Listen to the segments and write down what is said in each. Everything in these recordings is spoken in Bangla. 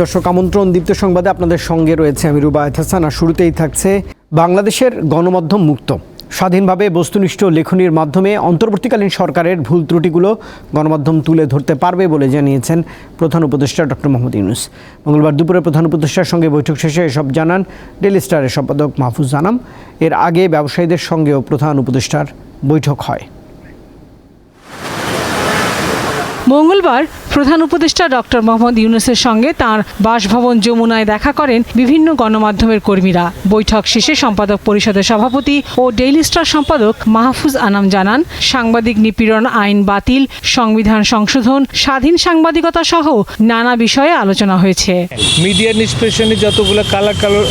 দর্শক আমন্ত্রণ দীপ্ত সংবাদে আপনাদের সঙ্গে রয়েছে আমি রুবায়েত হাসান। আর শুরুতেই থাকছে বাংলাদেশের গণমাধ্যম মুক্ত, স্বাধীনভাবে বস্তুনিষ্ঠ লেখনীর মাধ্যমে অন্তর্বর্তীকালীন সরকারের ভুল ত্রুটিগুলো গণমাধ্যম তুলে ধরতে পারবে বলে জানিয়েছেন প্রধান উপদেষ্টা ডক্টর মোহাম্মদ ইউনূস। মঙ্গলবার দুপুরে প্রধান উপদেষ্টার সঙ্গে বৈঠক শেষে এসব জানান ডেইলি স্টারের সম্পাদক মাহফুজ আনাম। এর আগে ব্যবসায়ীদের সঙ্গেও প্রধান উপদেষ্টার বৈঠক হয়। মঙ্গলবার প্রধান উপদেষ্টা ডক্টর মোহাম্মদ ইউনূসের সঙ্গে তাঁর বাসভবন যমুনায় দেখা করেন বিভিন্ন গণমাধ্যমের কর্মীরা। বৈঠক শেষে সম্পাদক পরিষদের সভাপতি ও ডেইলি স্টার সম্পাদক মাহফুজ আনাম জানান, সাংবাদিক নিপীড়ন আইন বাতিল, সংবিধান সংশোধন, স্বাধীন সাংবাদিকতা সহ নানা বিষয়ে আলোচনা হয়েছে। মিডিয়া নিষ্পেষণে যতগুলো কালো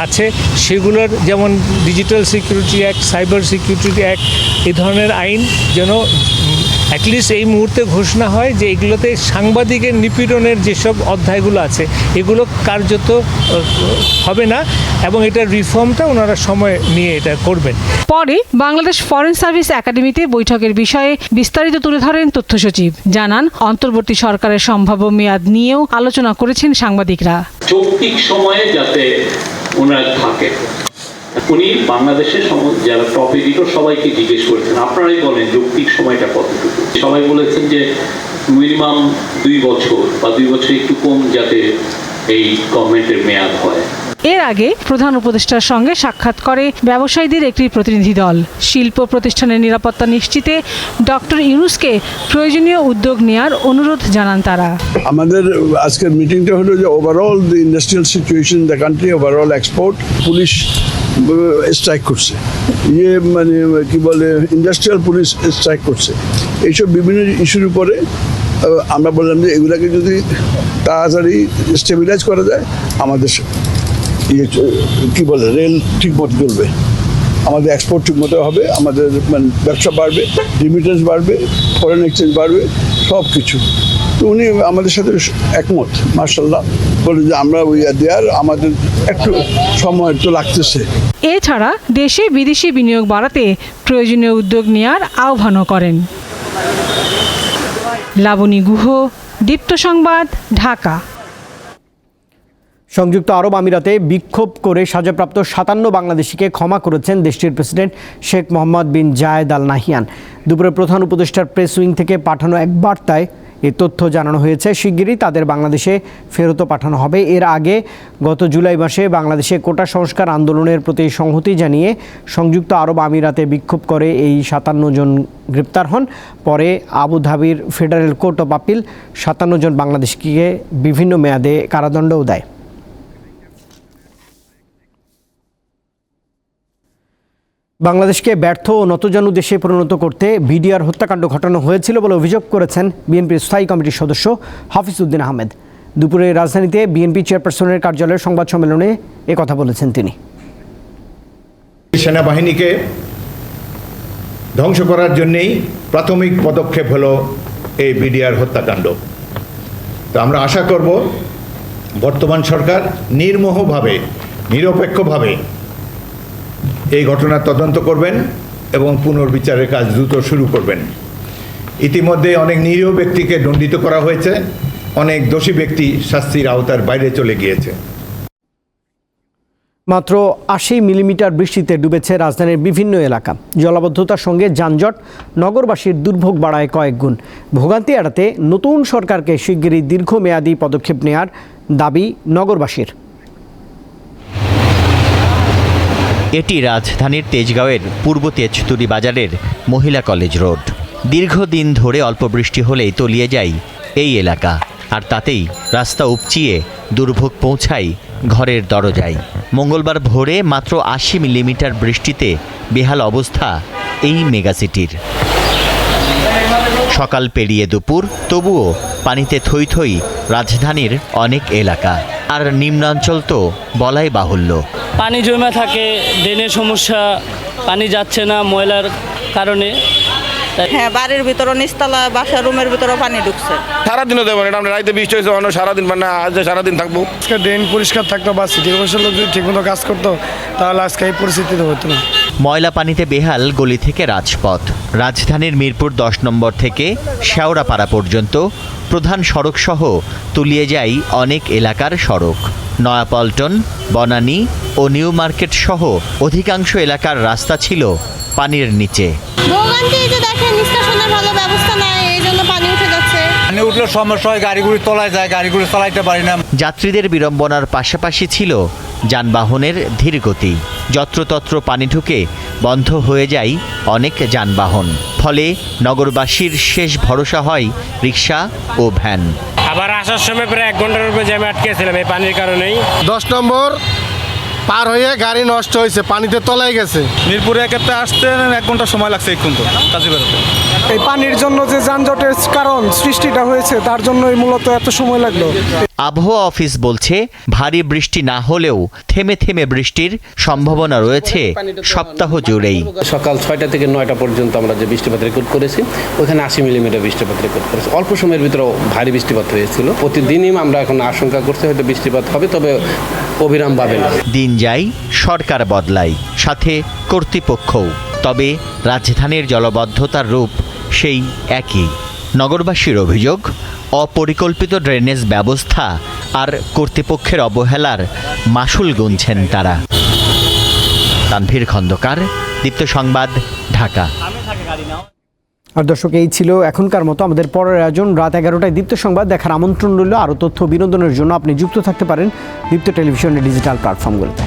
আছে সেগুলোর যেমন digital security act, cyber security act, এই ধরনের আইন যেন অ্যাটলিস্ট এই মুহূর্তে ঘোষণা হয় যে এগুলোতে সাংবাদিকের নিপীড়নের যেসব অধ্যায়গুলো আছে এগুলো কার্যত হবে না, এবং এটার রিফর্মটা ওনারা সময় নিয়ে এটা করবেন। পরে বাংলাদেশ ফরেন সার্ভিস একাডেমিতে বৈঠকের বিষয়ে বিস্তারিত তুলে ধরেন তথ্য সচিব। জানান, অন্তর্বর্তী সরকারের সম্ভাব্য মেয়াদ নিয়েও আলোচনা করেছেন সাংবাদিকরা। যৌক্তিক সময়ে যাতে ওনারা থাকে, উনি বাংলাদেশের যারা টপ এডিটর সবাইকে জিজ্ঞেস করেছেন, আপনারাই বলেন যৌক্তিক সময়টা কতটুকু। সবাই বলেছেন যে মিনিমাম 2 বছর বা 2 বছর একটু কম যাতে এই গভর্নমেন্টের মেয়াদ হয়। এর আগে প্রধান উপদেষ্টার সঙ্গে সাক্ষাৎ করে ব্যবসায়ীদের একটি প্রতিনিধি দল। শিল্প প্রতিষ্ঠানের নিরাপত্তা নিশ্চিতে ডক্টর ইউনূসকে প্রয়োজনীয় উদ্যোগ নেওয়ার অনুরোধ জানান তারা। আমাদের আজকের মিটিংটা হলো যে overall the industrial situation the country, overall export, police strike করছে, মানে কি বলে ইন্ডাস্ট্রিয়াল পুলিশ স্ট্রাইক করছে, এইসব বিভিন্ন ইস্যুর উপরে আমরা বললাম যে এগুলাকে যদি তাড়াতাড়ি স্টেবিলাইজ করা যায়, আমাদের কি বলে রেল ঠিক মতো চলবে, আমাদের এক্সপোর্ট ঠিক মতো হবে, আমাদের মানে ব্যবসা বাড়বে, রিমিটেন্স বাড়বে, ফরেন এক্সচেঞ্জ বাড়বে, সব কিছু। তো উনি আমাদের সাথে একমত, মার্শাল্লাহ, বলে যে আমরা দেয়ার আমাদের একটু সময় তো লাগতেছে। এছাড়া দেশে বিদেশি বিনিয়োগ বাড়াতে প্রয়োজনীয় উদ্যোগ নেওয়ার আহ্বানও করেন। লাবণী গুহ, দীপ্ত সংবাদ, ঢাকা। সংযুক্ত আরব আমিরাতে বিক্ষোভ করে সাজাপ্রাপ্ত 57 বাংলাদেশিকে ক্ষমা করেছেন দেশটির প্রেসিডেন্ট শেখ মোহাম্মদ বিন জায়েদ আল নাহিয়ান। দুপুরে প্রধান উপদেষ্টার প্রেস উইং থেকে পাঠানো এক বার্তায় এ তথ্য জানানো হয়েছে। শিগগিরই তাদের বাংলাদেশে ফেরতও পাঠানো হবে। এর আগে গত জুলাই মাসে বাংলাদেশে কোটা সংস্কার আন্দোলনের প্রতি সংহতি জানিয়ে সংযুক্ত আরব আমিরাতে বিক্ষোভ করে এই 57 জন গ্রেপ্তার হন। পরে আবুধাবির ফেডারেল কোর্ট অফ আপিল 57 জন বাংলাদেশিকে বিভিন্ন মেয়াদে কারাদণ্ডও দেয়। বাংলাদেশকে ব্যর্থ ও নতজানু দেশে পরিণত করতে বিডিআর হত্যাকাণ্ড ঘটানো হয়েছিল বলে অভিযোগ করেছেন বিএনপির স্থায়ী কমিটির সদস্য হাফিজ উদ্দিন আহমেদ। দুপুরে রাজধানীতে বিএনপি চেয়ারপারসনের কার্যালয়ের সংবাদ সম্মেলনে একথা বলেছেন তিনি। সেনাবাহিনীকে ধ্বংস করার জন্যেই প্রাথমিক পদক্ষেপ হলো এই বিডিআর হত্যাকাণ্ড। তো আমরা আশা করব বর্তমান সরকার নির্মোহভাবে, নিরপেক্ষভাবে এই ঘটনার তদন্ত করবেন এবং পুনর্বিচারের কাজ দ্রুত শুরু করবেন। ইতিমধ্যে অনেক নিরীহ ব্যক্তিকে দণ্ডিত করা হয়েছে, অনেক দোষী ব্যক্তি শাস্তির আওতার বাইরে চলে গিয়েছে। মাত্র 80 মিলিমিটার বৃষ্টিতে ডুবেছে রাজধানীর বিভিন্ন এলাকা। জলাবদ্ধতার সঙ্গে যানজট নগরবাসীর দুর্ভোগ বাড়ায় কয়েক গুণ। ভোগান্তি এড়াতে নতুন সরকারকে শিগগিরই দীর্ঘমেয়াদী পদক্ষেপ নেওয়ার দাবি নগরবাসীর। এটি রাজধানীর তেজগাঁওয়ের পূর্ব তেজতুরি বাজারের মহিলা কলেজ রোড। দীর্ঘদিন ধরে অল্প বৃষ্টি হলেই তলিয়ে যায় এই এলাকা, আর তাতেই রাস্তা উপচিয়ে দুর্ভোগ পৌঁছায় ঘরের দরজায়। মঙ্গলবার ভোরে মাত্র 80 মিলিমিটার বৃষ্টিতে বেহাল অবস্থা এই মেগাসিটির। সকাল পেরিয়ে দুপুর, তবুও পানিতে থই থই রাজধানীর অনেক এলাকা। আর নিম্নাঞ্চল তো বলাই বাহুল্য। পানি জমে থাকে, ড্রেনের সমস্যা, পানি যাচ্ছে না ময়লার কারণে। হ্যাঁ, বাড়ির ভিতরে নিচতলা বাসার রুমের ভিতরে পানি ঢুকছে। সারাদিনও দেবো না, আমরা রাইতে বৃষ্টি হয়েছে, অন্য সারাদিন মানে আজ সারাদিন থাকবো। আজকে ড্রেন পরিষ্কার থাকতো বা সিটি কর্পোরেশন লোক যদি ঠিকমতো কাজ করতো তাহলে আজকে এই পরিস্থিতিতে হতো না। ময়লা পানিতে বেহাল গলি থেকে রাজপথ। রাজধানীর মিরপুর 10 নম্বর থেকে শেওড়াপাড়া পর্যন্ত প্রধান সড়কসহ তলিয়ে যায় অনেক এলাকার সড়ক। নয়াপল্টন, বনানী ও নিউ মার্কেট সহ অধিকাংশ এলাকার রাস্তা ছিল পানির নিচে। ভোগান্তি যে দেখেন নিষ্কাশনের ভালো ব্যবস্থা নাই, এই জন্য পানি উঠে যাচ্ছে। পানি উঠলে সমস্যা হয়, গাড়িগুলি তলায় যায়, গাড়িগুলি চালাইতে পারি না। যাত্রীদের বিড়ম্বনার পাশাপাশি ছিল যানবাহনের ধীর গতি। যত্রতত্র পানি ঢুকে বন্ধ হয়ে যায় অনেক যানবাহন। ফলে নগরবাসীর শেষ ভরসা হয় রিক্সা ও ভ্যান। আবার আসার সময় প্রায় 1 ঘন্টার উপরে জ্যামে আটকেছিলাম এই পানির কারণেই। 10 নম্বর পার হয়ে গাড়ি নষ্ট হয়েছে, পানিতে তলায় গেছে। মিরপুরে একেতে আসতে 1 ঘন্টা সময় লাগছে এই কিন্তু কাজে বেরোতে। এই পানির জন্য যে যানজটের কারণ সৃষ্টিটা হয়েছে, তার জন্যই মূলত এত সময় লাগলো। আবহাওয়া অফিস বলছে, ভারী বৃষ্টি না হলেও থেমে থেমে বৃষ্টির সম্ভাবনা রয়েছে সপ্তাহ জুড়েই। সকাল 6টা থেকে 9টা পর্যন্ত আমরা যে বৃষ্টিপাত রেকর্ড করেছি, ওখানে 80 মিলিমিটার বৃষ্টিপাত রেকর্ড করেছি। অল্প সময়ের ভিতরে ভারী বৃষ্টিপাত হয়েছিল। প্রতিদিনই আমরা এখন আশঙ্কা করছি হয়তো বৃষ্টিপাত হবে, তবে অবিরাম পাবে না। দিন যায়, সরকার বদলায়, সাথে কর্তৃপক্ষও। তবে রাজধানীর জলবদ্ধতার রূপ সেই একই। নগরবাসীর অভিযোগ, অপরিকল্পিত ড্রেনেজ ব্যবস্থা আর কর্তৃপক্ষের অবহেলার মাশুল গুনছেন তারা। তানভীর খন্দকার, দীপ্ত সংবাদ, ঢাকা। আর দর্শক, এই ছিল এখনকার মতো। আমাদের পরের আয়োজন রাত 11টায় দীপ্ত সংবাদ দেখার আমন্ত্রণ রইল। আরও তথ্য বিনোদনের জন্য আপনি যুক্ত থাকতে পারেন দীপ্ত টেলিভিশনের ডিজিটাল প্ল্যাটফর্মগুলোতে।